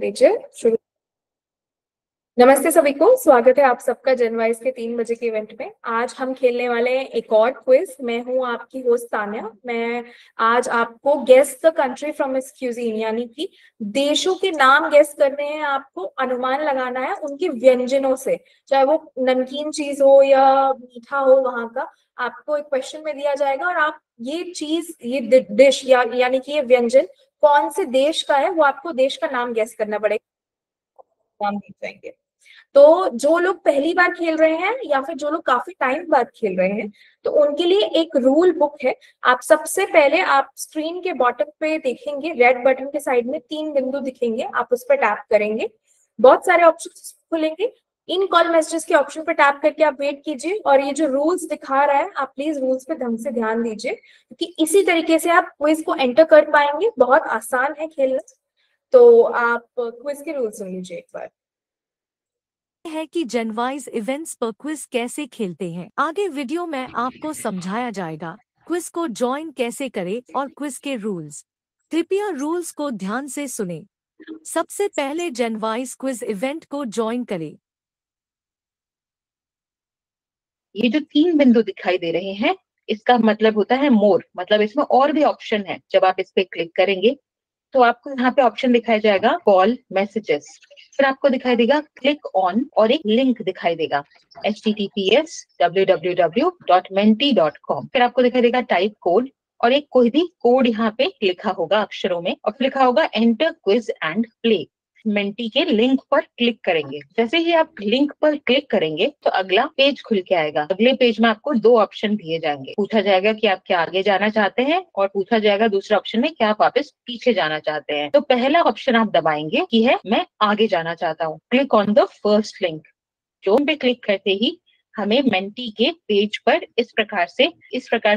लीजिए शुरू। नमस्ते सभी को, स्वागत है आप सबका जनवाइस के 3 बजे के इवेंट में। आज हम खेलने वाले हैं एक और क्विज। मैं हूं आपकी होस्ट तान्या। मैं आज आपको guess the country from its cuisine, यानी कि देशों के नाम गेस करने हैं। आपको अनुमान लगाना है उनके व्यंजनों से, चाहे वो नमकीन चीज हो या मीठा हो वहां का। आपको एक क्वेश्चन में दिया जाएगा और आप ये चीज, ये डिश यानी कि ये व्यंजन कौन से देश का है, वो आपको देश का नाम गेस करना पड़ेगा। नाम दिए जाएंगे। तो जो लोग पहली बार खेल रहे हैं या फिर जो लोग काफी टाइम बाद खेल रहे हैं, तो उनके लिए एक रूल बुक है। आप सबसे पहले आप स्क्रीन के बॉटम पे देखेंगे, रेड बटन के साइड में 3 बिंदु दिखेंगे, आप उस पर टैप करेंगे। बहुत सारे ऑप्शंस खुलेंगे। इन कॉल मैसेजेस के ऑप्शन पर टैप करके आप वेट कीजिए, और ये जो रूल्स दिखा रहा है आप प्लीज रूल्स पे ढंग से ध्यान दीजिए, क्योंकि इसी तरीके से आप क्विज को एंटर कर पाएंगे। बहुत आसान है खेलना। तो आप क्विज के रूल सुन लीजिए एक बार। है कि जनवाइज इवेंट्स पर क्विज कैसे खेलते हैं। आगे वीडियो में आपको समझाया जाएगा क्विज को ज्वाइन कैसे करें और क्विज के रूल्स। कृपया रूल्स को ध्यान से सुने। सबसे पहले जनवाइज क्विज इवेंट को ज्वाइन करें। ये जो 3 बिंदु दिखाई दे रहे हैं, इसका मतलब होता है मोर, मतलब इसमें और भी ऑप्शन है। जब आप इस पे क्लिक करेंगे तो आपको यहाँ पे ऑप्शन दिखाई जाएगा कॉल मैसेजेस, फिर आपको दिखाई देगा क्लिक ऑन और एक लिंक दिखाई देगा https://www.menti.com। फिर आपको दिखाई देगा टाइप कोड और एक कोई भी कोड यहाँ पे लिखा होगा अक्षरों में, और लिखा होगा enter quiz and play. Menti के लिंक पर क्लिक करेंगे। जैसे ही आप लिंक पर क्लिक करेंगे तो अगला पेज खुल के आएगा। अगले पेज में आपको 2 ऑप्शन दिए जाएंगे। पूछा जाएगा कि आप क्या आगे जाना चाहते हैं, और पूछा जाएगा दूसरे ऑप्शन में क्या आप वापस पीछे जाना चाहते हैं। तो पहला ऑप्शन आप दबाएंगे कि है मैं आगे जाना चाहता हूँ। Click on the first link. जो पे क्लिक करते ही हमें मेंटी के पेज पर इस प्रकार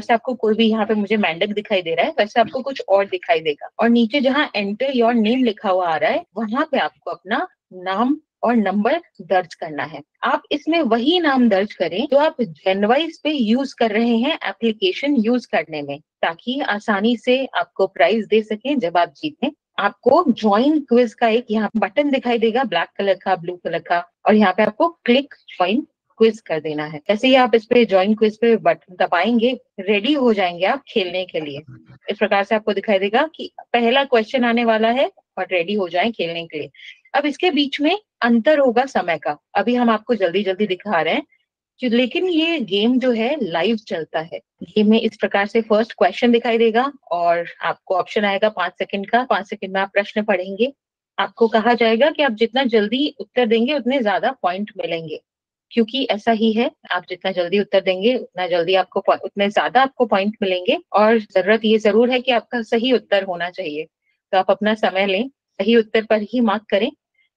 से आपको कोई भी, यहाँ पे मुझे मेंढक दिखाई दे रहा है, वैसे आपको कुछ और दिखाई देगा। और नीचे जहाँ एंटर योर नेम लिखा हुआ आ रहा है, वहां पे आपको अपना नाम और नंबर दर्ज करना है। आप इसमें वही नाम दर्ज करें जो आप जनवाइस पे यूज कर रहे हैं एप्लीकेशन यूज करने में, ताकि आसानी से आपको प्राइज दे सकें जब आप जीतें। आपको ज्वाइन क्विज का एक यहाँ बटन दिखाई देगा, ब्लैक कलर का, ब्लू कलर का, और यहाँ पे आपको क्लिक ज्वाइन क्विज कर देना है। जैसे ही आप इस पे ज्वाइन क्विज पे बटन दबाएंगे, रेडी हो जाएंगे आप खेलने के लिए। इस प्रकार से आपको दिखाई देगा कि पहला क्वेश्चन आने वाला है और रेडी हो जाएं खेलने के लिए। अब इसके बीच में अंतर होगा समय का, अभी हम आपको जल्दी जल्दी दिखा रहे हैं लेकिन ये गेम जो है लाइव चलता है। गेम में इस प्रकार से फर्स्ट क्वेश्चन दिखाई देगा और आपको ऑप्शन आएगा 5 सेकंड का। 5 सेकंड में आप प्रश्न पढ़ेंगे। आपको कहा जाएगा कि आप जितना जल्दी उत्तर देंगे उतने ज्यादा पॉइंट मिलेंगे, क्योंकि ऐसा ही है, आप जितना जल्दी उत्तर देंगे उतने ज्यादा आपको पॉइंट मिलेंगे। और जरूरत ये जरूर है कि आपका सही उत्तर होना चाहिए। तो आप अपना समय लें, सही उत्तर पर ही मार्क करें,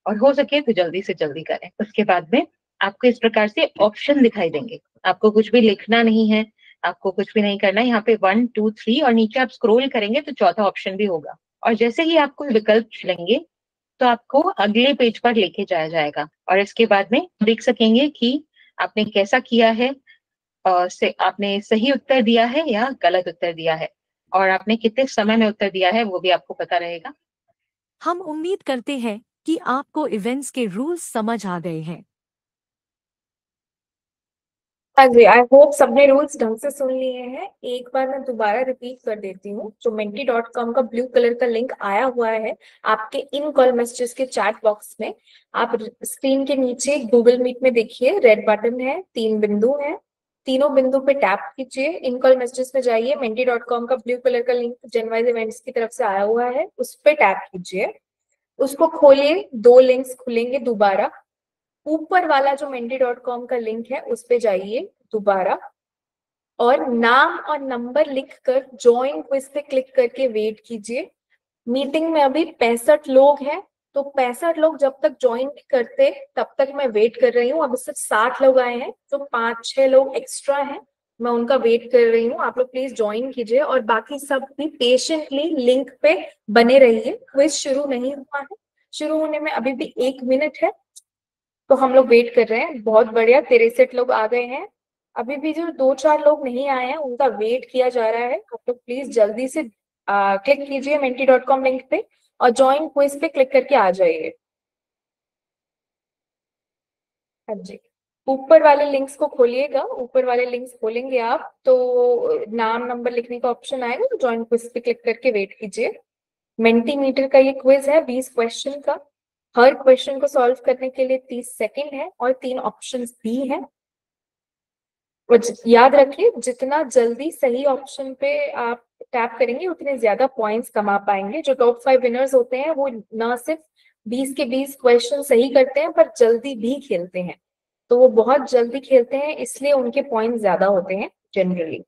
और हो सके तो जल्दी से जल्दी करें। उसके बाद में आपको इस प्रकार से ऑप्शन दिखाई देंगे। आपको कुछ भी लिखना नहीं है, आपको कुछ भी नहीं करना है। यहाँ पे 1 2 3 और नीचे आप स्क्रॉल करेंगे तो चौथा ऑप्शन भी होगा। और जैसे ही आप कोई विकल्प चुनेंगे तो आपको अगले पेज पर लेके जाया जाएगा, और इसके बाद में देख सकेंगे कि आपने कैसा किया है, आपने सही उत्तर दिया है या गलत उत्तर दिया है, और आपने कितने समय में उत्तर दिया है वो भी आपको पता रहेगा। हम उम्मीद करते हैं कि आपको इवेंट्स के रूल्स समझ आ गए हैं। हाँ जी, आई होप सबने रूल्स ढंग से सुन लिए हैं। एक बार मैं दोबारा रिपीट कर देती हूँ। जो menti.com का ब्लू कलर का लिंक आया हुआ है आपके इन कॉल मैसेजेस के चैट बॉक्स में, आप स्क्रीन के नीचे गूगल मीट में देखिए, रेड बटन है, 3 बिंदु है, तीनों बिंदु पे टैप कीजिए। इन कॉल मैसेजेस में जाइए, menti.com का ब्लू कलर का लिंक जनवाइज इवेंट्स की तरफ से आया हुआ है, उस पर टैप कीजिए। उसको खोलिए, 2 लिंक्स खुलेंगे दोबारा। ऊपर वाला जो menti.com का लिंक है उस पे जाइए दोबारा, और नाम और नंबर लिखकर ज्वाइन क्विज पे क्लिक करके वेट कीजिए। मीटिंग में अभी 65 लोग हैं, तो 65 लोग जब तक ज्वाइन नहीं करते तब तक मैं वेट कर रही हूँ। अभी सिर्फ 60 लोग आए हैं, तो 5-6 लोग एक्स्ट्रा हैं, मैं उनका वेट कर रही हूँ। आप लोग प्लीज ज्वाइन कीजिए, और बाकी सब भी पेशेंटली लिंक पे बने रहिए। क्विज शुरू नहीं हुआ है, शुरू होने में अभी भी 1 मिनट है, तो हम लोग वेट कर रहे हैं। बहुत बढ़िया, 63 लोग आ गए हैं। अभी भी जो 2-4 लोग नहीं आए हैं उनका वेट किया जा रहा है। आप लोग प्लीज जल्दी से क्लिक कीजिए menti.com लिंक पे और ज्वाइन क्विज पे क्लिक करके आ जाइए। हाँ जी, ऊपर वाले लिंक्स को खोलिएगा, ऊपर वाले लिंक्स खोलेंगे आप तो नाम नंबर लिखने का ऑप्शन आएगा, तो ज्वाइन क्विज पे क्लिक करके वेट कीजिए। मेंटीमीटर का ये क्विज है 20 क्वेश्चन का। हर क्वेश्चन को सॉल्व करने के लिए 30 सेकंड है और 3 ऑप्शंस भी हैं। और याद रखिए, जितना जल्दी सही ऑप्शन पे आप टैप करेंगे उतने ज्यादा पॉइंट्स कमा पाएंगे। जो टॉप 5 विनर्स होते हैं वो न सिर्फ 20 के 20 क्वेश्चन सही करते हैं पर जल्दी भी खेलते हैं। तो वो बहुत जल्दी खेलते हैं इसलिए उनके पॉइंट्स ज्यादा होते हैं जनरली।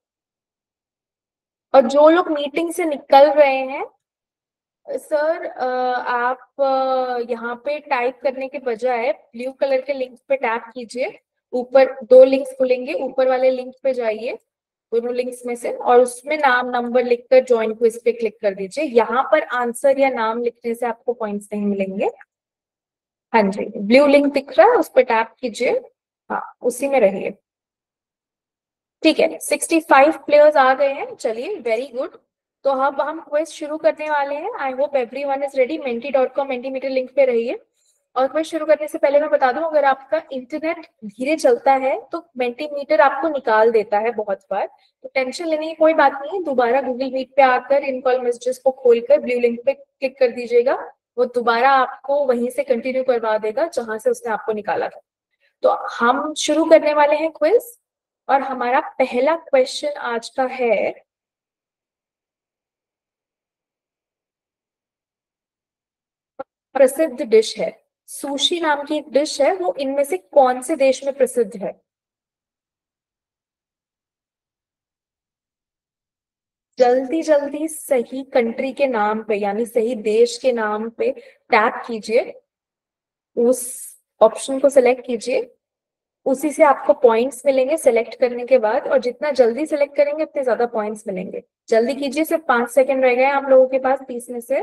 और जो लोग मीटिंग से निकल रहे हैं सर, आप यहाँ पे टाइप करने के बजाय ब्लू कलर के लिंक पे टैप कीजिए। ऊपर 2 लिंक्स खुलेंगे, ऊपर वाले लिंक पे जाइए, दोनों लिंक्स में से, और उसमें नाम नंबर लिखकर ज्वाइन क्विज पे क्लिक कर दीजिए। यहाँ पर आंसर या नाम लिखने से आपको पॉइंट्स नहीं मिलेंगे। हाँ जी, ब्लू लिंक दिख रहा है, उस पर टैप कीजिए। हाँ, उसी में रहिए। ठीक है, 65 प्लेयर्स आ गए हैं। चलिए, वेरी गुड। तो अब हम क्विज शुरू करने वाले हैं। I hope everyone is ready. menti.com Mentimeter link पे रहिए। और क्विज शुरू करने से पहले मैं बता दूं, अगर आपका इंटरनेट धीरे चलता है तो मेंटीमीटर आपको निकाल देता है बहुत बार, तो टेंशन लेने की कोई बात नहीं है। दोबारा गूगल मीट पे आकर इन कॉल मैसेजेस को खोलकर ब्लू लिंक पे क्लिक कर दीजिएगा। वो दोबारा आपको वहीं से कंटिन्यू करवा देगा जहां से उसने आपको निकाला था। तो हम शुरू करने वाले हैं क्विज। और हमारा पहला क्वेश्चन आज का है, प्रसिद्ध डिश है, सुशी नाम की एक डिश है, वो इनमें से कौन से देश में प्रसिद्ध है? जल्दी जल्दी सही कंट्री के नाम पे यानी सही देश के नाम पे टैप कीजिए, उस ऑप्शन को सिलेक्ट कीजिए। उसी से आपको पॉइंट्स मिलेंगे सिलेक्ट करने के बाद, और जितना जल्दी सिलेक्ट करेंगे उतने ज्यादा पॉइंट्स मिलेंगे। जल्दी कीजिए, सिर्फ 5 सेकंड रह गए हैं आप लोगों के पास 30 में से।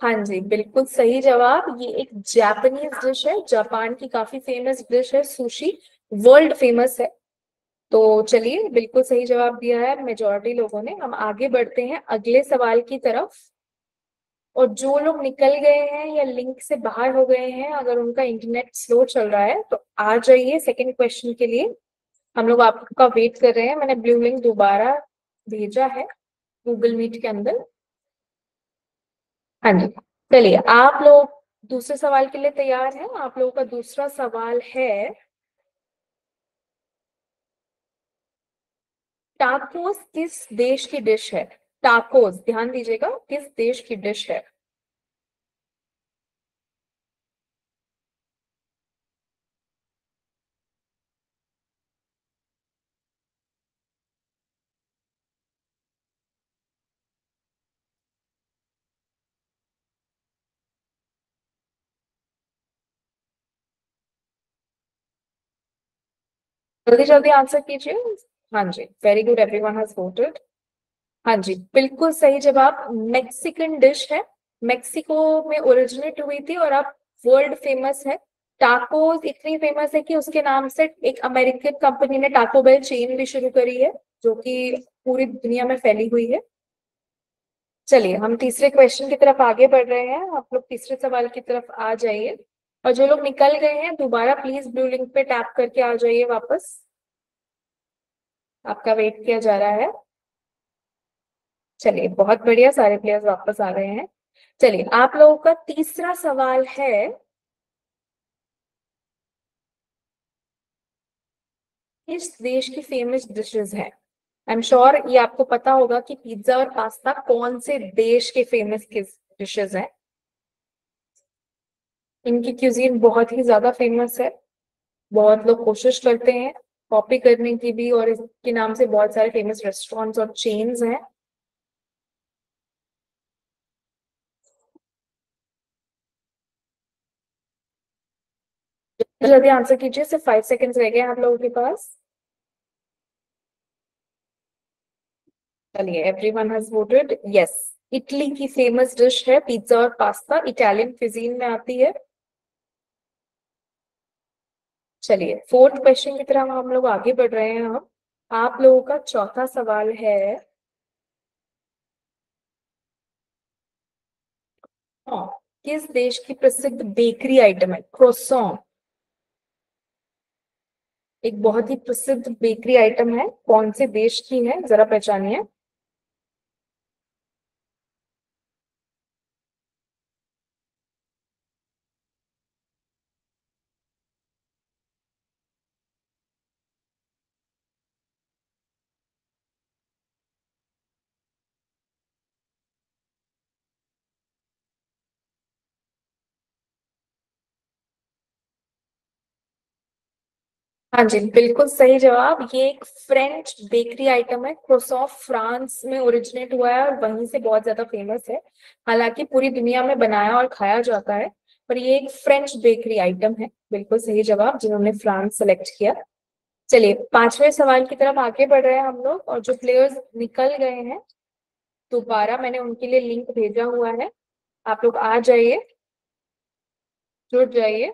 हाँ जी, बिल्कुल सही जवाब। ये एक जापानीज डिश है, जापान की काफी फेमस डिश है सुशी, वर्ल्ड फेमस है। तो चलिए, बिल्कुल सही जवाब दिया है मेजॉरिटी लोगों ने। हम आगे बढ़ते हैं अगले सवाल की तरफ। और जो लोग निकल गए हैं या लिंक से बाहर हो गए हैं, अगर उनका इंटरनेट स्लो चल रहा है तो आ जाइए सेकंड क्वेश्चन के लिए। हम लोग आपका वेट कर रहे हैं। मैंने ब्लू लिंक दोबारा भेजा है गूगल मीट के अंदर। हाँ जी, चलिए, आप लोग दूसरे सवाल के लिए तैयार हैं? आप लोगों का दूसरा सवाल है, टाकोस किस देश की डिश है? टाकोस, ध्यान दीजिएगा, किस देश की डिश है? जल्दी जल्दी आंसर कीजिए। हाँ जी, very good, everyone has voted. हाँ जी, बिल्कुल सही जवाब। मेक्सिकन डिश है, मेक्सिको में ओरिजिनेट हुई थी और अब वर्ल्ड फेमस है। टाकोस इतनी फेमस है कि उसके नाम से एक अमेरिकन कंपनी ने टाको बेल चेन भी शुरू करी है, जो कि पूरी दुनिया में फैली हुई है। चलिए, हम तीसरे क्वेश्चन की तरफ आगे बढ़ रहे हैं। आप लोग तीसरे सवाल की तरफ आ जाइए। और जो लोग निकल गए हैं दोबारा प्लीज ब्लू लिंक पे टैप करके आ जाइए वापस। आपका वेट किया जा रहा है। चलिए, बहुत बढ़िया, सारे प्लेयर्स वापस आ गए हैं। चलिए, आप लोगों का तीसरा सवाल है, किस देश की फेमस डिशेस हैं? आई एम श्योर ये आपको पता होगा कि पिज्जा और पास्ता कौन से देश के फेमस किस डिशेस हैं। इनकी क्यूजीन बहुत ही ज्यादा फेमस है। बहुत लोग कोशिश करते हैं कॉपी करने की भी, और इसके नाम से बहुत सारे फेमस रेस्टोरेंट्स और चेन्स हैं। जल्दी आंसर कीजिए, सिर्फ 5 सेकंड्स रह गए हैं आप लोगों के पास। चलिए, everyone has voted. Yes, Italy की फेमस डिश है पिज्जा और पास्ता, इटालियन क्विजीन में आती है। चलिए, फोर्थ क्वेश्चन की तरफ हम लोग आगे बढ़ रहे हैं। हम आप लोगों का चौथा सवाल है, हाँ, किस देश की प्रसिद्ध बेकरी आइटम है? क्रोसॉन एक बहुत ही प्रसिद्ध बेकरी आइटम है, कौन से देश की है, जरा पहचानिए। हाँ जी, बिल्कुल सही जवाब। ये एक फ्रेंच बेकरी आइटम है। क्रोसॉन फ्रांस में ओरिजिनेट हुआ है और वहीं से बहुत ज्यादा फेमस है। हालांकि पूरी दुनिया में बनाया और खाया जाता है, पर ये एक फ्रेंच बेकरी आइटम है। बिल्कुल सही जवाब, जिन्होंने फ्रांस सेलेक्ट किया। चलिए, पांचवें सवाल की तरफ आगे बढ़ रहे हैं हम लोग। और जो प्लेयर्स निकल गए हैं, दोबारा मैंने उनके लिए लिंक भेजा हुआ है। आप लोग आ जाइए, जुड़ जाइए।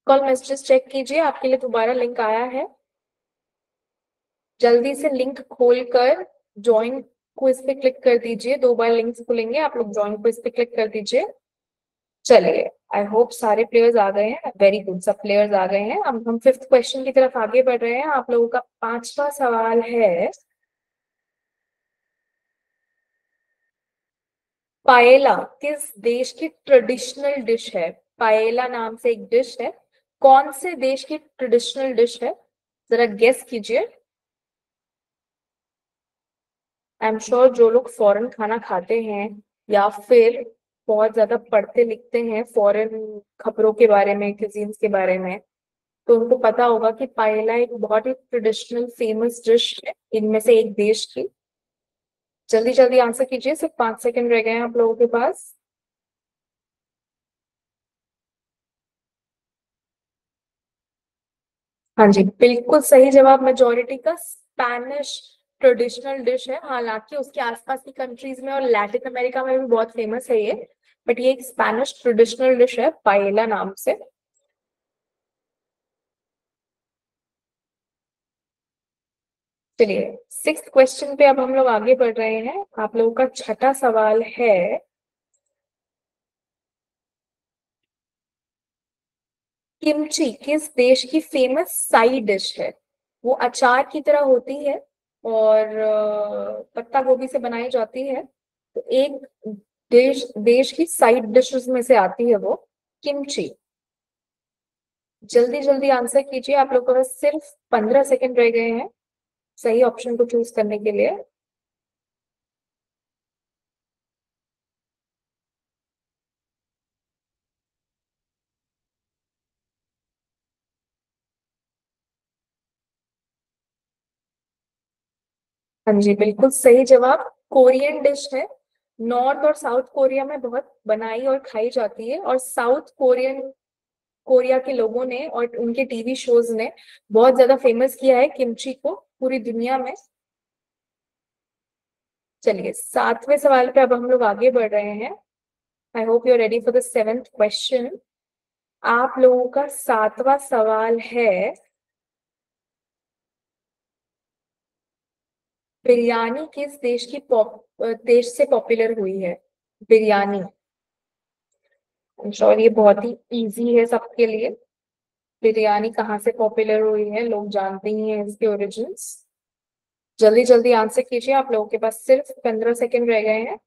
कॉल मैसेजेस चेक कीजिए, आपके लिए दोबारा लिंक आया है। जल्दी से लिंक खोलकर ज्वाइन क्विज पे क्लिक कर दीजिए। दो बार लिंक्स खुलेंगे, आप लोग ज्वाइन क्विज पे क्लिक कर दीजिए। चलिए, आई होप सारे प्लेयर्स आ गए हैं। वेरी गुड, सब प्लेयर्स आ गए हैं। अब हम फिफ्थ क्वेश्चन की तरफ आगे बढ़ रहे हैं। आप लोगों का पांचवा सवाल है, पाएला किस देश की ट्रेडिशनल डिश है? पाएला नाम से एक डिश है, कौन से देश की ट्रेडिशनल डिश है? जरा गेस कीजिए। आई एम श्योर जो लोग फॉरेन खाना खाते हैं या फिर बहुत ज्यादा पढ़ते लिखते हैं फॉरेन खबरों के बारे में, क्यूजीन्स के बारे में, तो उनको पता होगा कि पाएला एक बहुत ही ट्रेडिशनल फेमस डिश है इनमें से एक देश की। जल्दी जल्दी आंसर कीजिए, सिर्फ 5 सेकंड रह गए हैं आप लोगों के पास। हाँ जी, बिल्कुल सही जवाब। मेजोरिटी का स्पैनिश ट्रेडिशनल डिश है। हालांकि उसके आसपास की कंट्रीज में और लैटिन अमेरिका में भी बहुत फेमस है ये, बट ये एक स्पैनिश ट्रेडिशनल डिश है पाएला नाम से। चलिए, सिक्स्थ क्वेश्चन पे अब हम लोग आगे बढ़ रहे हैं। आप लोगों का छठा सवाल है, किमची किस देश की फेमस साइड डिश है? वो अचार की तरह होती है और पत्ता गोभी से बनाई जाती है। तो एक देश देश की साइड डिशेस में से आती है वो, किमची। जल्दी जल्दी आंसर कीजिए, आप लोगों के पास सिर्फ 15 सेकंड रह गए हैं सही ऑप्शन को चूज करने के लिए। हाँ जी, बिल्कुल सही जवाब। कोरियन डिश है। नॉर्थ और साउथ कोरिया में बहुत बनाई और खाई जाती है, और कोरिया के लोगों ने और उनके टीवी शोज ने बहुत ज्यादा फेमस किया है किमची को पूरी दुनिया में। चलिए, सातवें सवाल पे अब हम लोग आगे बढ़ रहे हैं। I hope you are ready for the seventh question. आप लोगों का सातवां सवाल है, बिरयानी किस देश से पॉपुलर हुई है? बिरयानी, आई एम श्योर ये बहुत ही इजी है सबके लिए। बिरयानी कहाँ से पॉपुलर हुई है, लोग जानते ही हैं इसके ओरिजिन्स। जल्दी जल्दी आंसर कीजिए, आप लोगों के पास सिर्फ 15 सेकंड रह गए हैं।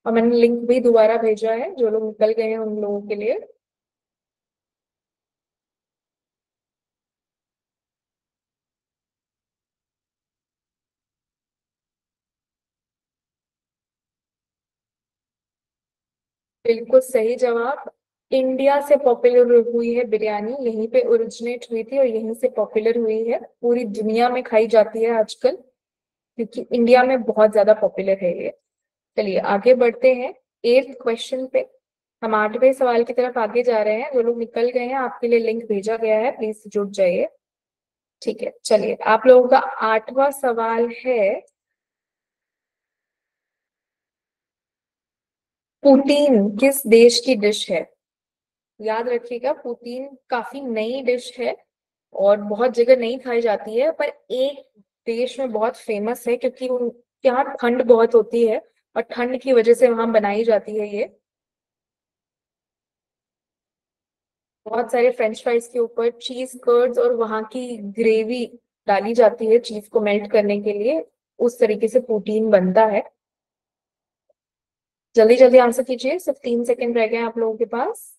और मैंने लिंक भी दोबारा भेजा है, जो लोग निकल गए हैं उन लोगों के लिए। बिल्कुल सही जवाब। इंडिया से पॉपुलर हुई है बिरयानी, यहीं पे ओरिजिनेट हुई थी और यहीं से पॉपुलर हुई है। पूरी दुनिया में खाई जाती है आजकल, क्योंकि इंडिया में बहुत ज्यादा पॉपुलर है ये। चलिए, आगे बढ़ते हैं एट्थ क्वेश्चन पे। हम आठवें सवाल की तरफ आगे जा रहे हैं। जो लोग निकल गए हैं, आपके लिए लिंक भेजा गया है, प्लीज जुड़ जाइए। ठीक है, चलिए, आप लोगों का आठवां सवाल है, पुटीन किस देश की डिश है? याद रखिएगा, पुटीन काफी नई डिश है और बहुत जगह नहीं खाई जाती है, पर एक देश में बहुत फेमस है क्योंकि उनके यहाँ ठंड बहुत होती है और ठंड की वजह से वहां बनाई जाती है ये। बहुत सारे फ्रेंच फ्राइज के ऊपर चीज कर्ड्स और वहां की ग्रेवी डाली जाती है चीज को मेल्ट करने के लिए, उस तरीके से प्रोटीन बनता है। जल्दी जल्दी आंसर कीजिए, सिर्फ 3 सेकंड रह गए हैं आप लोगों के पास।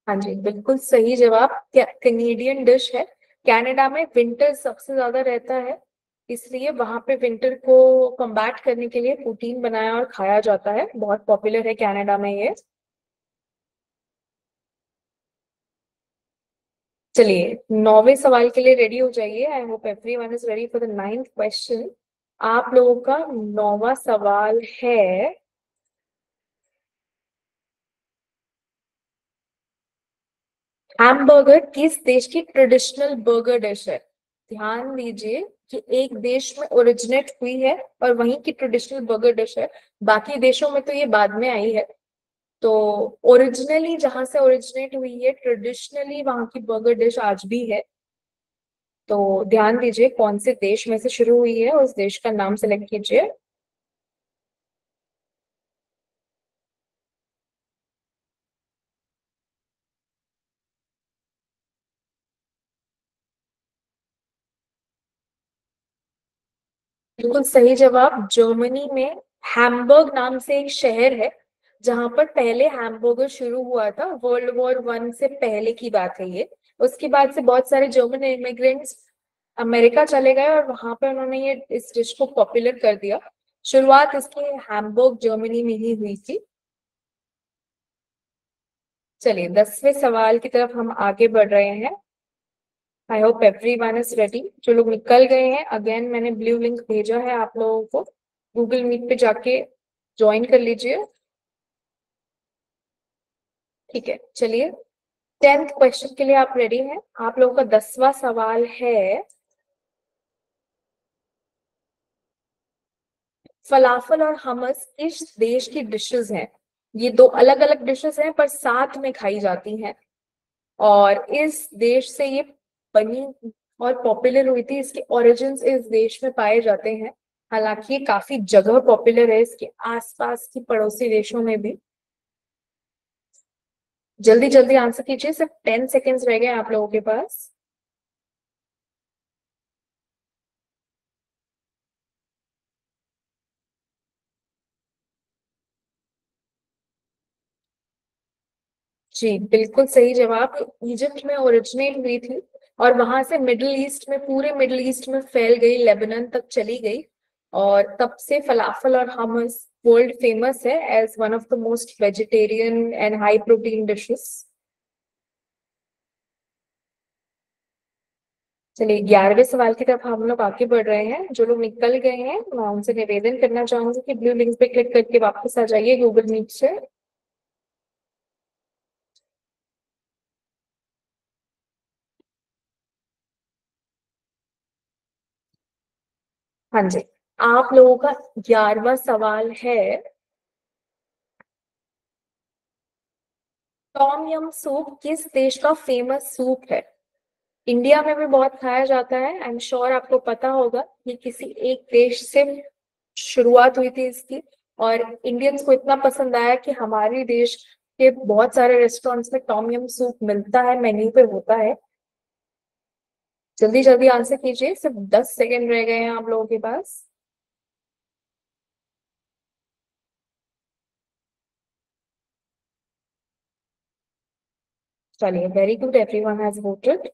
हाँ जी, बिल्कुल सही जवाब। कैनेडियन डिश है। कनाडा में विंटर सबसे ज्यादा रहता है, इसलिए वहां पे विंटर को कम्बैट करने के लिए प्रोटीन बनाया और खाया जाता है। बहुत पॉपुलर है कनाडा में ये। चलिए 9वें सवाल के लिए रेडी हो जाइए। आई hope everyone is ready for the 9th question. आप लोगों का 9वां सवाल है, हैमबर्गर किस देश की ट्रेडिशनल बर्गर डिश है? ध्यान दीजिए कि एक देश में ओरिजिनेट हुई है और वहीं की ट्रेडिशनल बर्गर डिश है। बाकी देशों में तो ये बाद में आई है। तो ओरिजिनली जहां से ओरिजिनेट हुई है, ट्रेडिशनली वहां की बर्गर डिश आज भी है। तो ध्यान दीजिए कौन से देश में से शुरू हुई है, उस देश का नाम सेलेक्ट कीजिए। बिल्कुल सही जवाब, जर्मनी में हैम्बर्ग नाम से एक शहर है जहां पर पहले हैमबर्गर शुरू हुआ था। वर्ल्ड वॉर 1 से पहले की बात है ये। उसके बाद से बहुत सारे जर्मन इमिग्रेंट्स अमेरिका चले गए और वहां पे उन्होंने ये इस डिश को पॉपुलर कर दिया। शुरुआत इसकी हैम्बर्ग जर्मनी में ही हुई थी। चलिए 10वें सवाल की तरफ हम आगे बढ़ रहे हैं। I hope everyone is ready. जो लोग निकल गए हैं, अगेन मैंने ब्लू लिंक भेजा है आप लोगों को, गूगल मीट पे जाके ज्वाइन कर लीजिए। ठीक है, चलिए 10th क्वेश्चन के लिए आप रेडी हैं? आप लोगों का 10वां सवाल है, फलाफल और हमस किस देश की डिशेस हैं? ये दो अलग अलग डिशेस हैं पर साथ में खाई जाती हैं, और इस देश से ये बनी और पॉपुलर हुई थी। इसके ओरिजिन्स इस देश में पाए जाते हैं। हालांकि ये काफी जगह पॉपुलर है, इसके आसपास की पड़ोसी देशों में भी। जल्दी जल्दी आंसर कीजिए, सिर्फ 10 सेकेंड्स रह गए आप लोगों के पास। जी बिल्कुल सही जवाब। इजिप्ट में ओरिजिनेट हुई थी और वहां से मिडिल ईस्ट में, पूरे मिडिल ईस्ट में फैल गई, लेबनान तक चली गई। और तब से फलाफल और हमस वर्ल्ड फेमस है as one of the most vegetarian and high protein dishes. चलिए 11वें सवाल की तरफ हम लोग आगे बढ़ रहे हैं। जो लोग निकल गए हैं मैं उनसे निवेदन करना चाहूंगी कि ब्लू लिंक पे क्लिक करके वापस आ जाइए गूगल मीट से। हाँ जी, आप लोगों का 11वां सवाल है, टॉम यम सूप किस देश का फेमस सूप है? इंडिया में भी बहुत खाया जाता है, आई एम श्योर आपको पता होगा। ये किसी एक देश से शुरुआत हुई थी इसकी, और इंडियंस को इतना पसंद आया कि हमारे देश के बहुत सारे रेस्टोरेंट्स में टॉम यम सूप मिलता है, मेन्यू पे होता है। जल्दी जल्दी आंसर कीजिए, सिर्फ 10 सेकेंड रह गए हैं आप लोगों के पास। चलिए, very good, everyone has voted.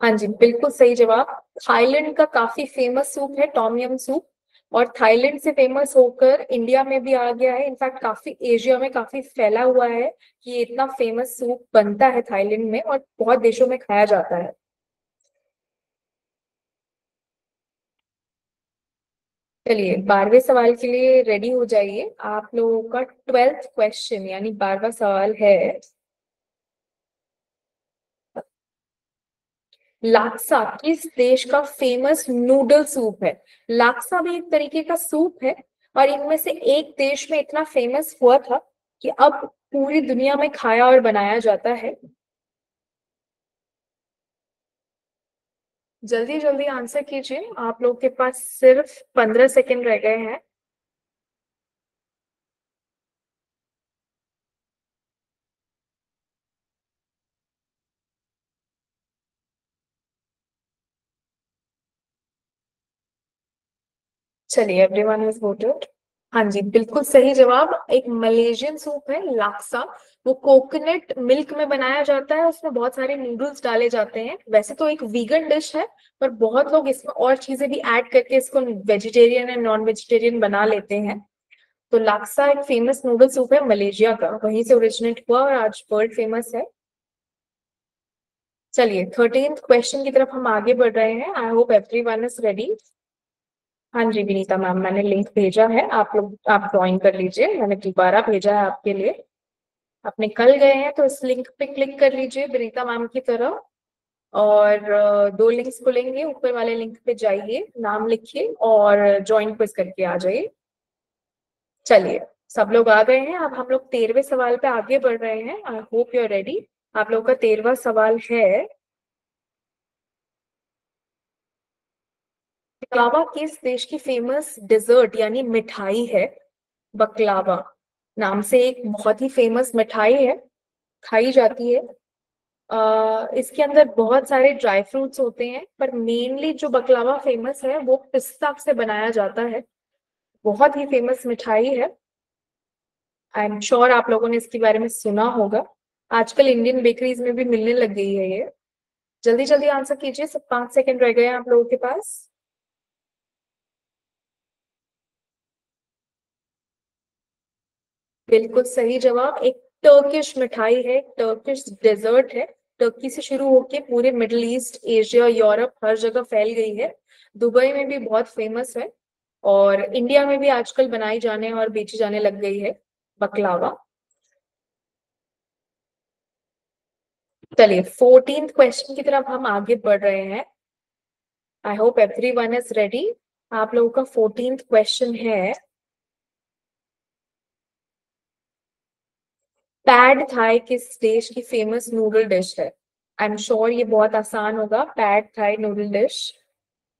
हाँ जी, बिल्कुल सही जवाब। थाईलैंड का काफी फेमस सूप है टॉम यम सूप, और थाईलैंड से फेमस होकर इंडिया में भी आ गया है। इनफैक्ट काफी एशिया में काफी फैला हुआ है कि ये इतना फेमस सूप बनता है थाईलैंड में और बहुत देशों में खाया जाता है। चलिए 12वें सवाल के लिए रेडी हो जाइए। आप लोगों का 12th क्वेश्चन यानी 12वां सवाल है, लाक्सा किस देश का फेमस नूडल सूप है? लाक्सा भी एक तरीके का सूप है, और इनमें से एक देश में इतना फेमस हुआ था कि अब पूरी दुनिया में खाया और बनाया जाता है। जल्दी जल्दी आंसर कीजिए, आप लोग के पास सिर्फ 15 सेकंड रह गए हैं। चलिए, एवरीवन हैज वोटेड। हाँ जी, बिल्कुल सही जवाब। एक मलेशियन सूप है लाक्सा, वो कोकोनट मिल्क में बनाया जाता है, उसमें बहुत सारे नूडल्स डाले जाते हैं। वैसे तो एक वीगन डिश है, पर बहुत लोग इसमें और चीजें भी ऐड करके इसको वेजिटेरियन एंड नॉन वेजिटेरियन बना लेते हैं। तो लाक्सा एक फेमस नूडल सूप है मलेशिया का, वहीं से ओरिजिनेट हुआ और आज वर्ल्ड फेमस है। चलिए, 13th क्वेश्चन की तरफ हम आगे बढ़ रहे हैं। I hope everyone is ready. हाँ जी विनीता मैम, मैंने लिंक भेजा है, आप ज्वाइन कर लीजिए। मैंने दोबारा भेजा है आपके लिए। आप निकल गए हैं तो इस लिंक पे क्लिक कर लीजिए विनीता मैम की तरह, और दो लिंक्स खुलेंगे। ऊपर वाले लिंक पे जाइए, नाम लिखिए और ज्वाइन क्विज करके आ जाइए। चलिए, सब लोग आ गए हैं। अब हम लोग 13वें सवाल पे आगे बढ़ रहे हैं। I hope you are ready. आप लोगों का 13वां सवाल है, बकलावा किस देश की फेमस डिजर्ट यानी मिठाई है? बकलावा नाम से एक बहुत ही फेमस मिठाई है, खाई जाती है। इसके अंदर बहुत सारे ड्राई फ्रूट्स होते हैं, पर मेनली जो बकलावा फेमस है वो पिस्ता से बनाया जाता है। बहुत ही फेमस मिठाई है। आई एम श्योर आप लोगों ने इसके बारे में सुना होगा। आजकल इंडियन बेकरीज में भी मिलने लग गई है ये। जल्दी जल्दी आंसर कीजिए, सब 5 सेकंड रह गए हैं आप लोगों के पास। बिल्कुल सही जवाब। एक टर्किश मिठाई है, टर्किश डेजर्ट है। टर्की से शुरू होके पूरे मिडिल ईस्ट, एशिया, यूरोप हर जगह फैल गई है। दुबई में भी बहुत फेमस है, और इंडिया में भी आजकल बनाई जाने और बेची जाने लग गई है बकलावा। चलिए, 14th क्वेश्चन की तरफ हम आगे बढ़ रहे हैं। I hope everyone is ready. आप लोगों का 14th क्वेश्चन है, पैड थाई किस देश की फेमस नूडल डिश है? आई एम श्योर ये बहुत आसान होगा। पैड थाई नूडल डिश,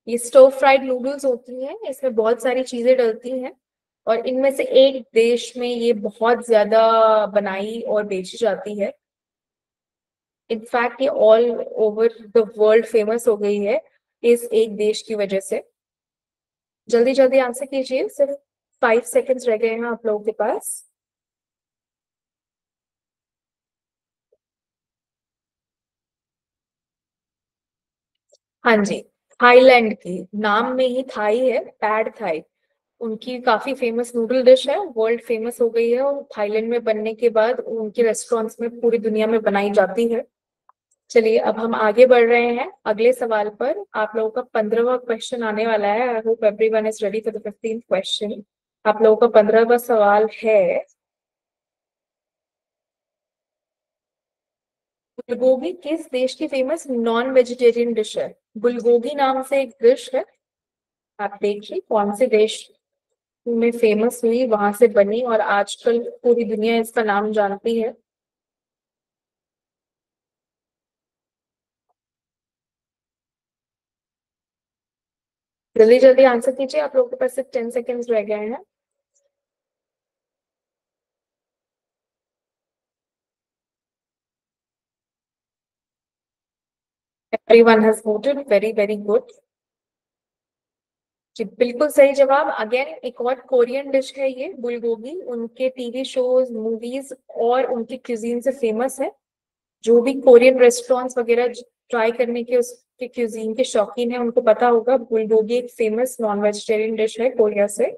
ये स्टर फ्राइड नूडल्स होती हैं, इसमें बहुत सारी चीजें डलती हैं, और इनमें से एक देश में ये बहुत ज्यादा बनाई और बेची जाती है। इनफैक्ट ये all over the world famous हो गई है इस एक देश की वजह से। जल्दी जल्दी आंसर कीजिए, सिर्फ 5 सेकेंड्स रह गए हैं आप लोगों के पास। हाँ जी, थाईलैंड की, नाम में ही थाई है, पैड थाई। उनकी काफी फेमस नूडल डिश है, वर्ल्ड फेमस हो गई है, और थाईलैंड में बनने के बाद उनके रेस्टोरेंट्स में पूरी दुनिया में बनाई जाती है। चलिए, अब हम आगे बढ़ रहे हैं अगले सवाल पर। आप लोगों का 15वां क्वेश्चन आने वाला है। आई hope everyone is ready for the 15th question. आप लोगों का 15वां सवाल है, बुलगोगी किस देश की फेमस नॉन वेजिटेरियन डिश है? बुलगोगी नाम से एक डिश है, आप देखिए कौन से देश में फेमस हुई, वहां से बनी, और आजकल पूरी दुनिया इसका नाम जानती है। जल्दी जल्दी आंसर कीजिए, आप लोगों के पास सिर्फ 10 सेकेंड्स रह गए हैं। Everyone has voted, very very good. जी, बिल्कुल सही जवाब। अगेन एक और कोरियन डिश है ये बुलगोगी, उनके टीवी शोज, मूवीज और उनकी क्यूजीन से फेमस है। जो भी कोरियन रेस्टोरेंट्स वगैरह ट्राई करने के उसके क्यूजीन के शौकीन है, उनको पता होगा बुलगोगी एक फेमस नॉन वेजिटेरियन डिश है कोरिया से।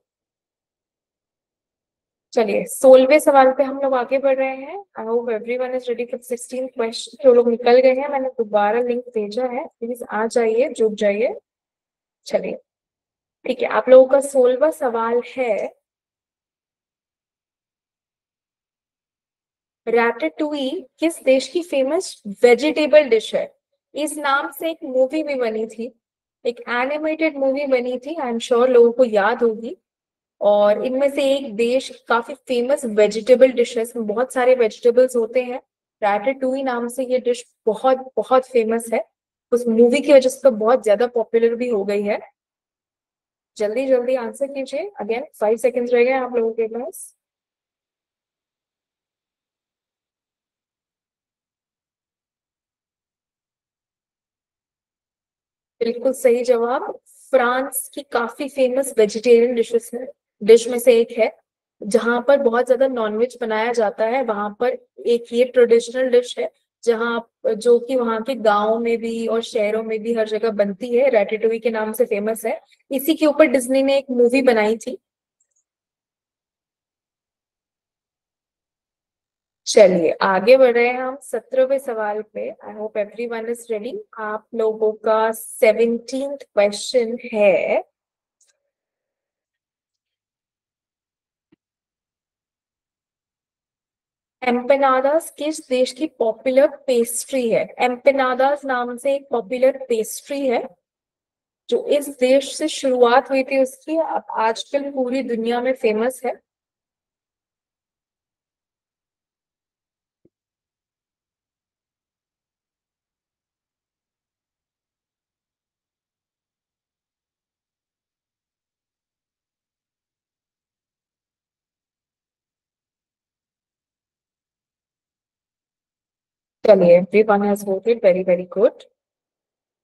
चलिए, 16वें सवाल पे हम लोग आगे बढ़ रहे हैं। I hope everyone is ready for 16th question. जो लोग निकल गए हैं, मैंने दोबारा लिंक भेजा है, प्लीज आ जाइए, जुड़ जाइए। चलिए, ठीक है। आप लोगों का 16वां सवाल है, रैटेटुई किस देश की फेमस वेजिटेबल डिश है? इस नाम से एक मूवी भी बनी थी, एक एनिमेटेड मूवी बनी थी, आई एम श्योर लोगों को याद होगी। और इनमें से एक देश काफी फेमस वेजिटेबल डिश है, इसमें बहुत सारे वेजिटेबल्स होते हैं। रैटेटुई नाम से ये डिश बहुत बहुत फेमस है। उस मूवी की वजह से तो बहुत ज्यादा पॉपुलर भी हो गई है। जल्दी जल्दी आंसर कीजिए, अगेन 5 सेकेंड्स रह गए आप लोगों के पास। बिल्कुल सही जवाब। फ्रांस की काफी फेमस वेजिटेरियन डिश में से एक है, जहां पर बहुत ज्यादा नॉनवेज बनाया जाता है। वहां पर एक ये ट्रेडिशनल डिश है, जहां जो कि वहां के गाँव में भी और शहरों में भी हर जगह बनती है, रैटेटोई के नाम से फेमस है। इसी के ऊपर डिज्नी ने एक मूवी बनाई थी। चलिए आगे बढ़ रहे हैं हम 17वें सवाल पे। आई होप एवरीवन इज रेडी। आप लोगों का 17th क्वेश्चन है, एम्पेनाडास किस देश की पॉपुलर पेस्ट्री है? एम्पेनाडास नाम से एक पॉपुलर पेस्ट्री है जो इस देश से शुरुआत हुई थी उसकी, अब आजकल पूरी दुनिया में फेमस है। चलिए, everyone has voted, very very good.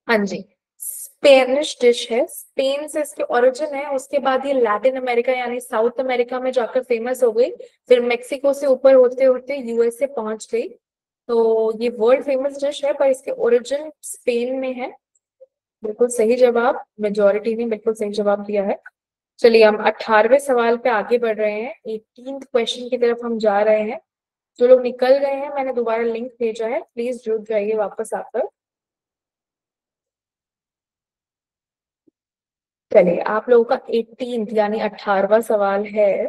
हाँ जी, स्पेनिश डिश है, स्पेन से इसके ओरिजिन है। उसके बाद ये लैटिन अमेरिका यानी साउथ अमेरिका में जाकर फेमस हो गई, फिर मेक्सिको से ऊपर होते होते यूएसए पहुंच गई। तो ये वर्ल्ड फेमस डिश है, पर इसके ओरिजिन स्पेन में है। बिल्कुल सही जवाब, मेजोरिटी ने बिल्कुल सही जवाब दिया है। चलिए हम 18वें सवाल पे आगे बढ़ रहे हैं, 18th क्वेश्चन की तरफ हम जा रहे हैं। जो लोग निकल गए हैं, मैंने दोबारा लिंक भेजा है, प्लीज जुड़ जाइए वापस आकर। चलिए आप लोगों का 18th यानी 18वां सवाल है,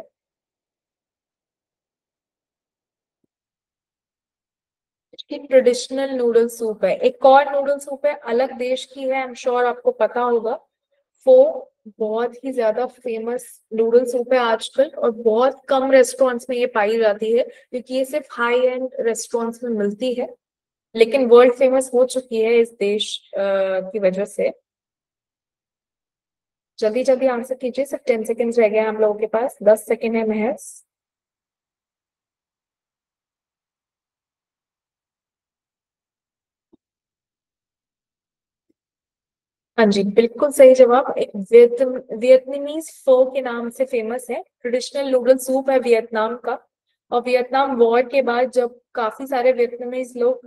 कि ट्रेडिशनल नूडल सूप है, एक और नूडल सूप है, अलग देश की है, आई एम श्योर आपको पता होगा। वो बहुत ही ज्यादा फेमस नूडल सूप है आजकल, और बहुत कम रेस्टोरेंट्स में ये पाई जाती है, क्योंकि ये सिर्फ हाई एंड रेस्टोरेंट्स में मिलती है, लेकिन वर्ल्ड फेमस हो चुकी है इस देश की वजह से। जल्दी जल्दी आंसर कीजिए, सिर्फ 10 सेकेंड्स रह गए हैं हम लोगों के पास, 10 सेकेंड है महज। हाँ जी, बिल्कुल सही जवाब। एक वियतनामीज फो के नाम से फेमस है, ट्रेडिशनल नूडल सूप है वियतनाम का। और वियतनाम वॉर के बाद जब काफी सारे वियतनामीज लोग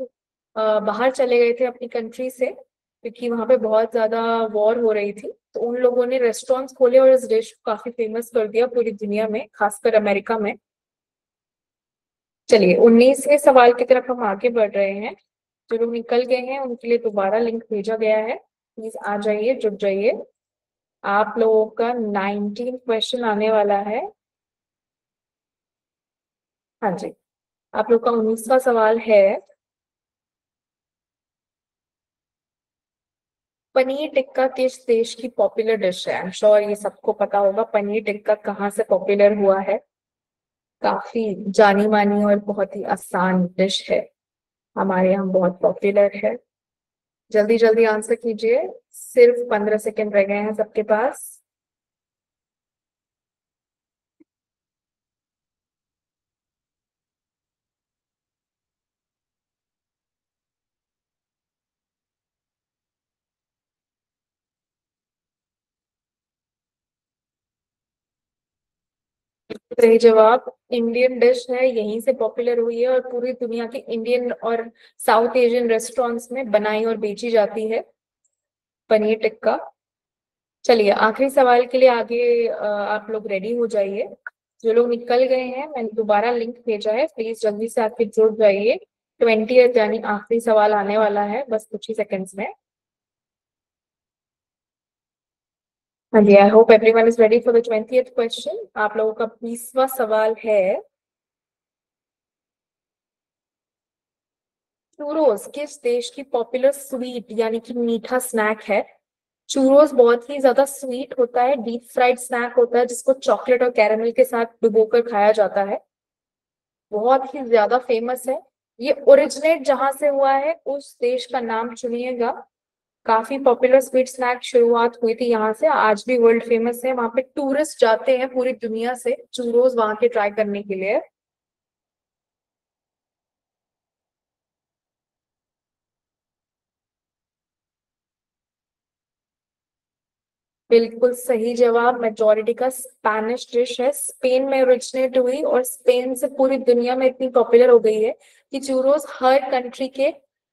बाहर चले गए थे अपनी कंट्री से, क्योंकि वहां पे बहुत ज्यादा वॉर हो रही थी, तो उन लोगों ने रेस्टोरेंट्स खोले और इस डिश को काफी फेमस कर दिया पूरी दुनिया में, खासकर अमेरिका में। चलिए 19वें सवाल की तरफ हम आगे बढ़ रहे हैं। जो लोग निकल गए हैं उनके लिए दोबारा लिंक भेजा गया है, प्लीज आ जाइए, जुड़ जाइए। आप लोगों का 19 क्वेश्चन आने वाला है। हाँ जी, आप लोग का 19वां सवाल है, पनीर टिक्का किस देश की पॉपुलर डिश है? आई एम श्योर ये सबको पता होगा पनीर टिक्का कहाँ से पॉपुलर हुआ है। काफी जानी मानी और बहुत ही आसान डिश है, हमारे यहाँ बहुत पॉपुलर है। जल्दी जल्दी आंसर कीजिए, सिर्फ 15 सेकेंड रह गए हैं सबके पास। सही जवाब, इंडियन डिश है, यहीं से पॉपुलर हुई है और पूरी दुनिया के इंडियन और साउथ एशियन रेस्टोरेंट्स में बनाई और बेची जाती है पनीर टिक्का। चलिए आखिरी सवाल के लिए आगे आप लोग रेडी हो जाइए। जो लोग निकल गए हैं, मैंने दोबारा लिंक भेजा है, प्लीज जल्दी से आके जुड़ जाइए। 20th यानी आखिरी सवाल आने वाला है बस कुछ ही सेकंड्स में। हाँ जी, I hope everyone is ready for the 20th question. आप लोगों का 20वां सवाल है, चूरोस किस देश की पॉपुलर स्वीट यानी कि मीठा स्नैक है? चूरोस बहुत ही ज्यादा स्वीट होता है, डीप फ्राइड स्नैक होता है, जिसको चॉकलेट और कैरेमल के साथ डुबोकर खाया जाता है, बहुत ही ज्यादा फेमस है। ये ओरिजिनेट जहां से हुआ है उस देश का नाम चुनिएगा। काफी पॉपुलर स्वीट स्नैक शुरुआत हुई थी यहाँ से, आज भी वर्ल्ड फेमस है। वहां पे टूरिस्ट जाते हैं पूरी दुनिया से चूरोस वहां के ट्राई करने के लिए। बिल्कुल सही जवाब, मेजोरिटी का स्पेनिश डिश है, स्पेन में ओरिजिनेट हुई और स्पेन से पूरी दुनिया में इतनी पॉपुलर हो गई है कि चूरोस हर कंट्री के,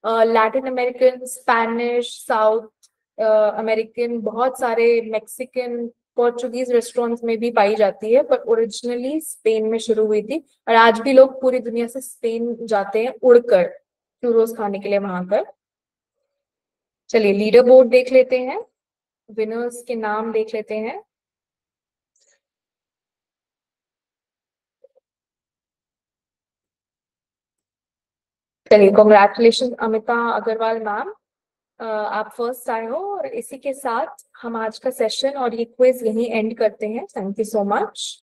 Latin American, Spanish, south American, बहुत सारे मैक्सिकन, पोर्चुगीज रेस्टोरेंट्स में भी पाई जाती है, पर ओरिजिनली स्पेन में शुरू हुई थी। और आज भी लोग पूरी दुनिया से स्पेन जाते हैं उड़कर चूरोस खाने के लिए वहां पर। चलिए लीडर बोर्ड देख लेते हैं, विनर्स के नाम देख लेते हैं। चलिए कॉन्ग्रेचुलेशन अमिता अग्रवाल मैम, आप फर्स्ट आए हो। और इसी के साथ हम आज का सेशन और ये क्विज यहीं एंड करते हैं। Thank you so much.